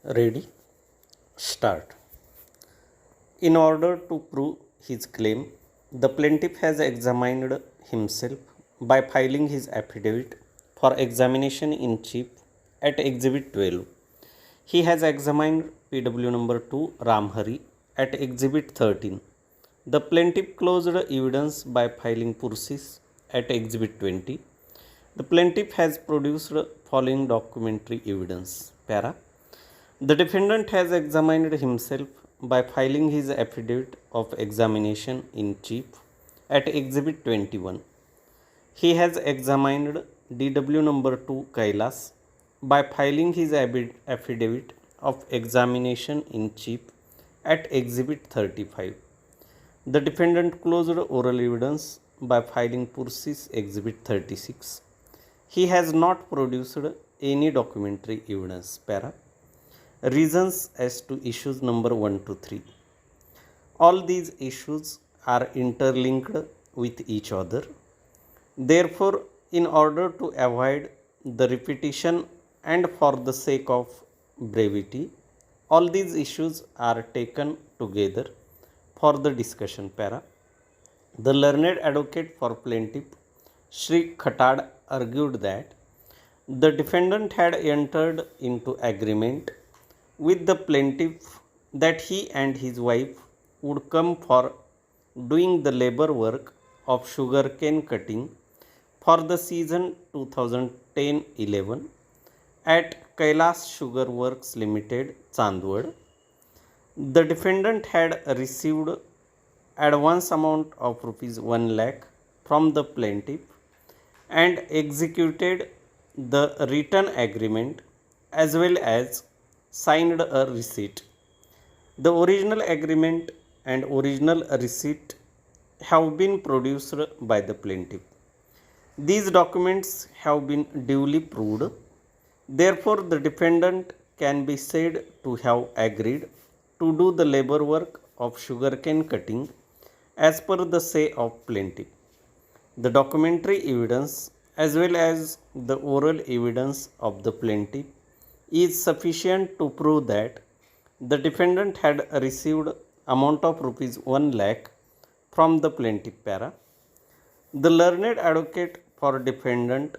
Ready? Start. In order to prove his claim, the plaintiff has examined himself by filing his affidavit for examination in chief at Exhibit 12. He has examined PW number 2 Ramhari at Exhibit 13. The plaintiff closed evidence by filing pursuit at Exhibit 20. The plaintiff has produced following documentary evidence. Para. The defendant has examined himself by filing his affidavit of examination in chief at Exhibit 21. He has examined DW number 2 Kailas by filing his affidavit of examination in chief at Exhibit 35. The defendant closed oral evidence by filing pursuit Exhibit 36. He has not produced any documentary evidence. Para. Reasons as to issues number 1 to 3. All these issues are interlinked with each other. Therefore, in order to avoid the repetition and for the sake of brevity, all these issues are taken together for the discussion. Para. The learned advocate for plaintiff Shri Khatad argued that the defendant had entered into agreement with the plaintiff that he and his wife would come for doing the labor work of sugarcane cutting for the season 2010-11 at Kailas Sugar Works Limited, Chandwad. The defendant had received advance amount of rupees 1 lakh from the plaintiff and executed the written agreement as well as signed a receipt. The original agreement and original receipt have been produced by the plaintiff. These documents have been duly proved. Therefore, the defendant can be said to have agreed to do the labor work of sugarcane cutting as per the say of plaintiff. The documentary evidence as well as the oral evidence of the plaintiff is sufficient to prove that the defendant had received amount of rupees 1 lakh from the plaintiff. Para. The learned advocate for defendant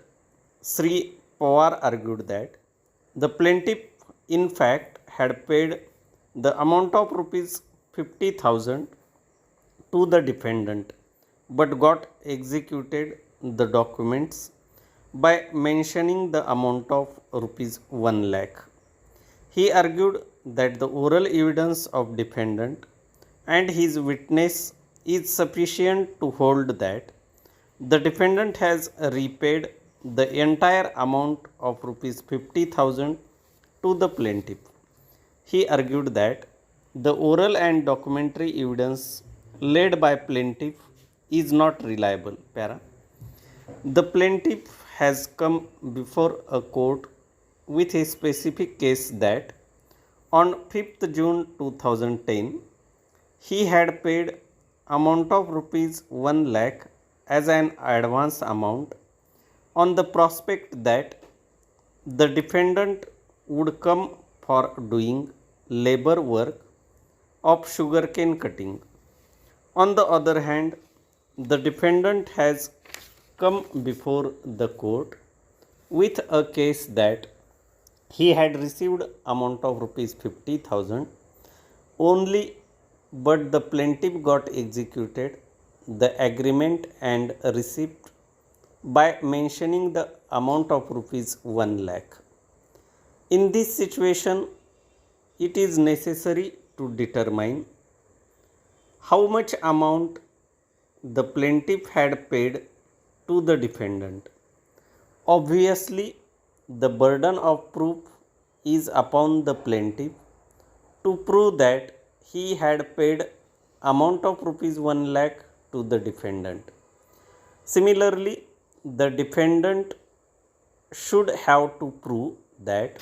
Sri Pawar argued that the plaintiff in fact had paid the amount of rupees 50,000 to the defendant but got executed the documents by mentioning the amount of rupees 1 lakh. He argued that the oral evidence of defendant and his witness is sufficient to hold that the defendant has repaid the entire amount of rupees 50,000 to the plaintiff. He argued that the oral and documentary evidence laid by plaintiff is not reliable. Para. The plaintiff has come before a court with a specific case that on 5th June 2010 he had paid amount of rupees 1 lakh as an advance amount on the prospect that the defendant would come for doing labor work of sugarcane cutting. On the other hand, the defendant has come before the court with a case that he had received amount of rupees 50,000 only, but the plaintiff got executed the agreement and receipt by mentioning the amount of rupees 1 lakh. In this situation, it is necessary to determine how much amount the plaintiff had paid to the defendant. Obviously, the burden of proof is upon the plaintiff to prove that he had paid amount of rupees 1 lakh to the defendant. Similarly, the defendant should have to prove that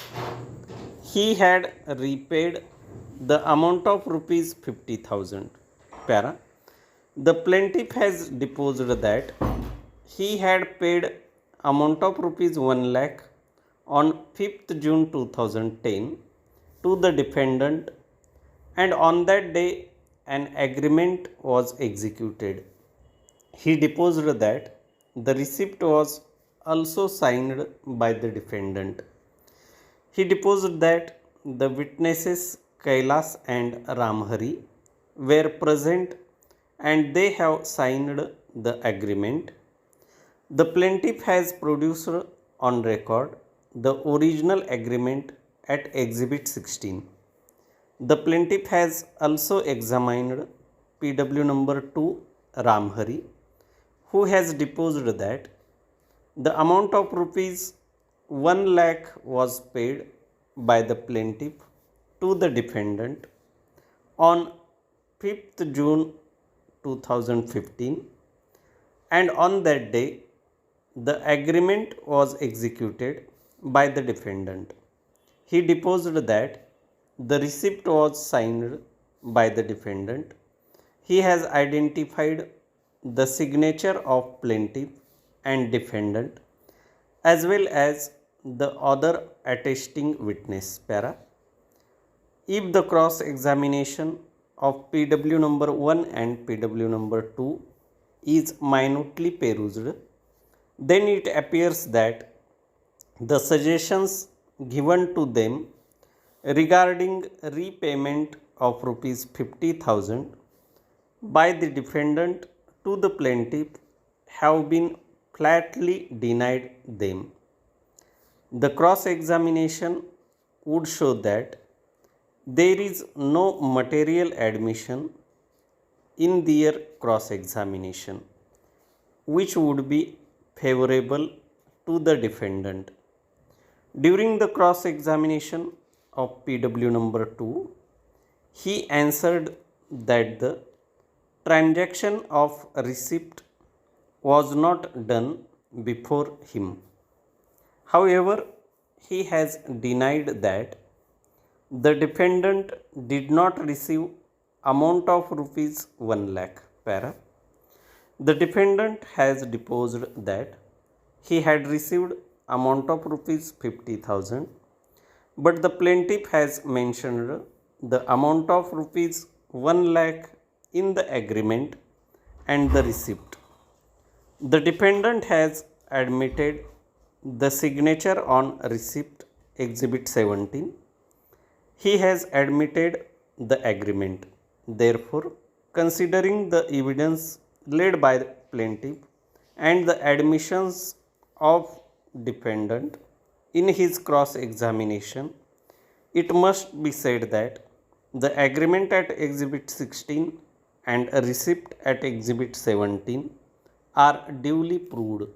he had repaid the amount of rupees 50,000. Para. The plaintiff has deposed that he had paid amount of rupees 1 lakh on 5th June 2010 to the defendant, and on that day an agreement was executed. He deposed that the receipt was also signed by the defendant. He deposed that the witnesses Kailas and Ramhari were present and they have signed the agreement. The plaintiff has produced on record the original agreement at Exhibit 16. The plaintiff has also examined PW number 2 Ramhari, who has deposed that the amount of rupees 1 lakh was paid by the plaintiff to the defendant on 5th June 2015, and on that day the agreement was executed by the defendant. He deposed that the receipt was signed by the defendant. He has identified the signature of plaintiff and defendant as well as the other attesting witness para. If the cross examination of PW number 1 and PW number 2 is minutely perused, then it appears that the suggestions given to them regarding repayment of rupees 50,000 by the defendant to the plaintiff have been flatly denied them. The cross examination would show that there is no material admission in their cross examination which would be favorable to the defendant. During the cross examination of PW number 2, he answered that the transaction of receipt was not done before him. However, he has denied that the defendant did not receive amount of rupees 1 lakh para. The defendant has deposed that he had received amount of rupees 50,000, but the plaintiff has mentioned the amount of rupees 1 lakh in the agreement and the receipt. The defendant has admitted the signature on receipt Exhibit 17. He has admitted the agreement. Therefore, considering the evidence laid by the plaintiff and the admissions of defendant in his cross examination, it must be said that the agreement at Exhibit 16 and a receipt at Exhibit 17 are duly proved.